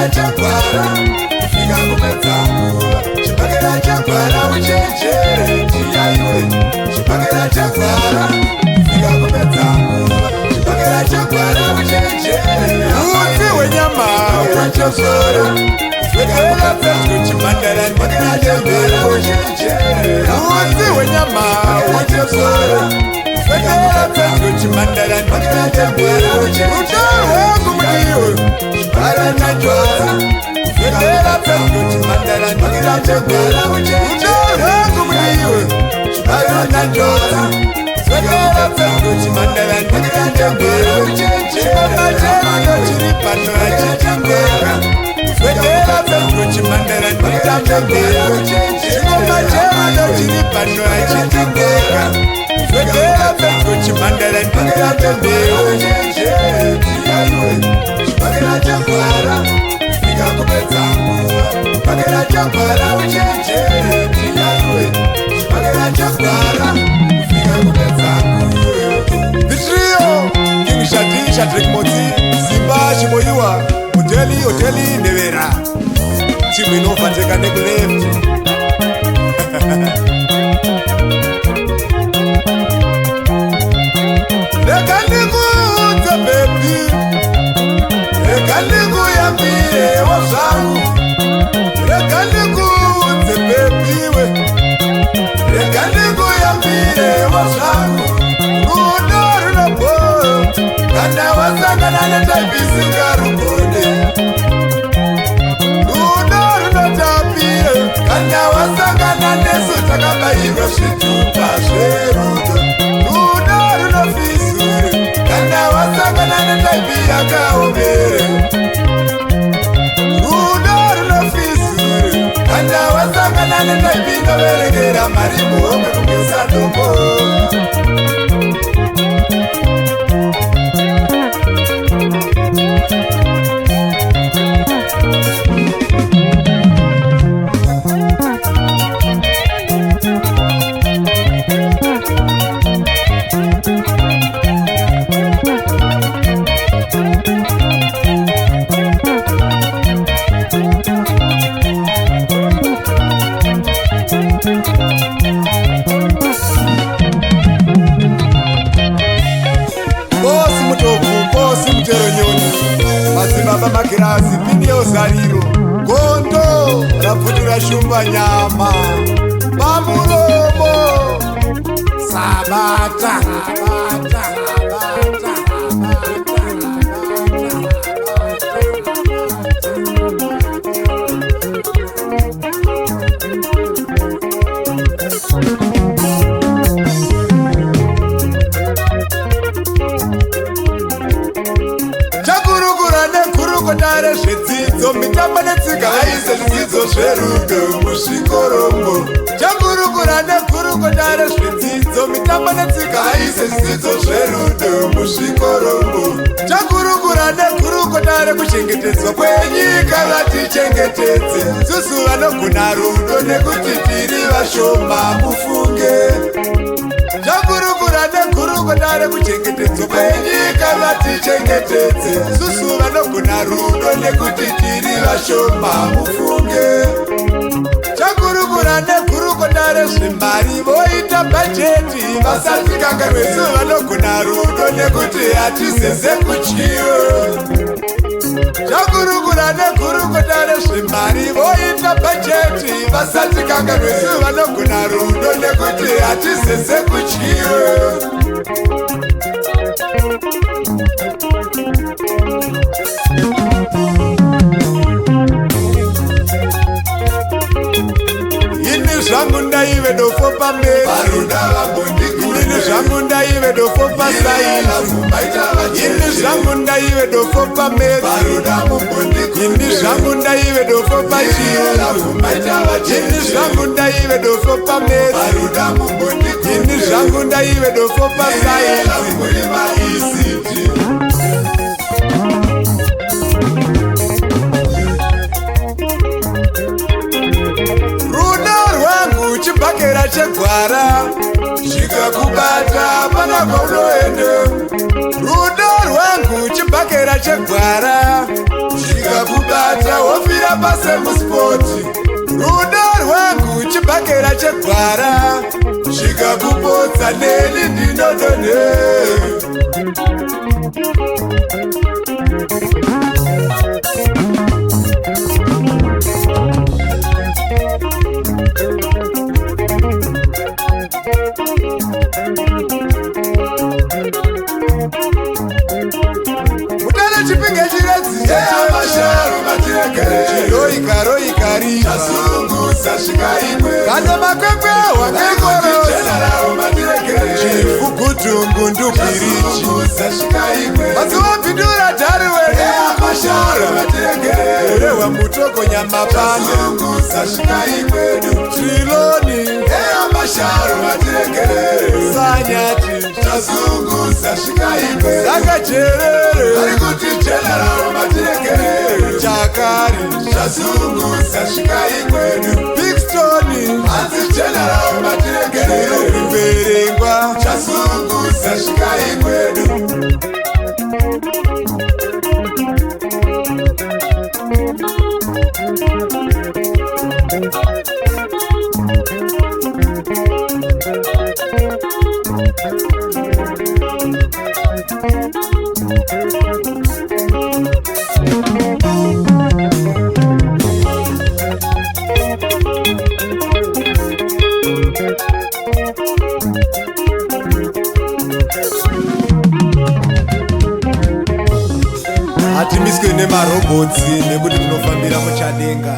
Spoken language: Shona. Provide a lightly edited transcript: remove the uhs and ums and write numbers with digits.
chibhakera chagwara kusvika kupedza nguva. Chibhakera chagwara uchenjere chiyaiwe. Chibhakera chagwara kusvika kupedza nguva. Chibhakera chagwara uchenjere Mudzi wenyama wachozora. Swedera pedyo chimandara Chibhakera chagwara uchenjere Mudzi wenyama wachozora. Swedera pedyo chimandara Chibhakera chagwara uchenjere Kumuriyo chibhakera chagwara. Swedera pedyo chimandara Chibhakera chagwara uchenjere Kumuriyo chibhakera chagwara. Swedera pedyo chimandara Chibhakera chagwara Chimama chemano chiri pano achitangora Swedera pedyo chimandara chagwara. Chimama chemano chiri pano achitangora Swedera pedyo chimandara Chibhakera chagwara kusvika kupedza nguva. Chibhakera chagwara uchenjere chiyaiwe. Chibhakera chagwara kusvika kupedza nguva. Vitrio King Shadi Shadrack Motsi Simba Shimoyiwa Hoteli Nevera Chimwe inofateka nekuleft Reka ndikuudze baby Reka ndikuyambire wazvangu Reka ndikuudze baby we Reka ndikuyambire wazvangu Rudo runobhoyo Kana wasangana netaipisingarugone Rudo runotapire Kana wasangana nesu takabayirwa zvitupa zverudo Rudo runofisure Kana wasangana netaipi yakaomere Rudo runofisure Kana wasangana netaipi inoverekera mari muhombe kugesa dombo Madzimaba magirazi pinio zariro Gondo rapfutura shumba nyama Pamuromo Sabata Dare zvidzidzo mitambo netsika vaise zvidzidzo zverudo muzvikorongo Chagurukura nekuruko dare zvidzidzo mitambo netsika vaise zvidzidzo zverudo muzvikorongo Chagurukura nekuruko dare kuchengetedzwa kwenyika vatichengetedze Susu vanogona rudo nekuti tiri vashoma mufunge Chagurukura nekuruko dare kuchengetedzwa kwenyika vatichengetedze Susu vanogona rudo nekuti tiri vashoma mufunge Chagurukura nekuruko dare zvimari voita bhajeti vasati kanganwe Susu vanogona rudo nekuti hatizeze kutyiwe Chagurukura nekuruko dare zvimari voita bhajeti vasati kanganwe Susu vanogona rudo nekuti hatizeze kutyiwe Ini zvangu ndaive dofo pamberi Ini zvangu ndaive dofo pasainzi Ini zvangu ndaive dofo pamberi Ini zvangu ndaive dofo pachiyungu Ini zvangu ndaive dofo pamberi Ini zvangu ndaive dofo pasainzi Chibhakera chegwara chikakubata pana kwaunoende Rudo rwangu chibhakera chegwara chikakubata vakakubata wofira pasemuspoti rudo rwangu chibhakera chegwara zvikakupodza neni ndinodonhe mutana chipinge chiredziroikaroikari kana makwekwe wangekoroshifugutungu ndupirichi maziwapindura dhari werewa mutoko nyamapande triloni sanyati zakacherere chakari bigstoni mberengwa hatimiswe nemarobotsi nekuti tinofambira muchadenga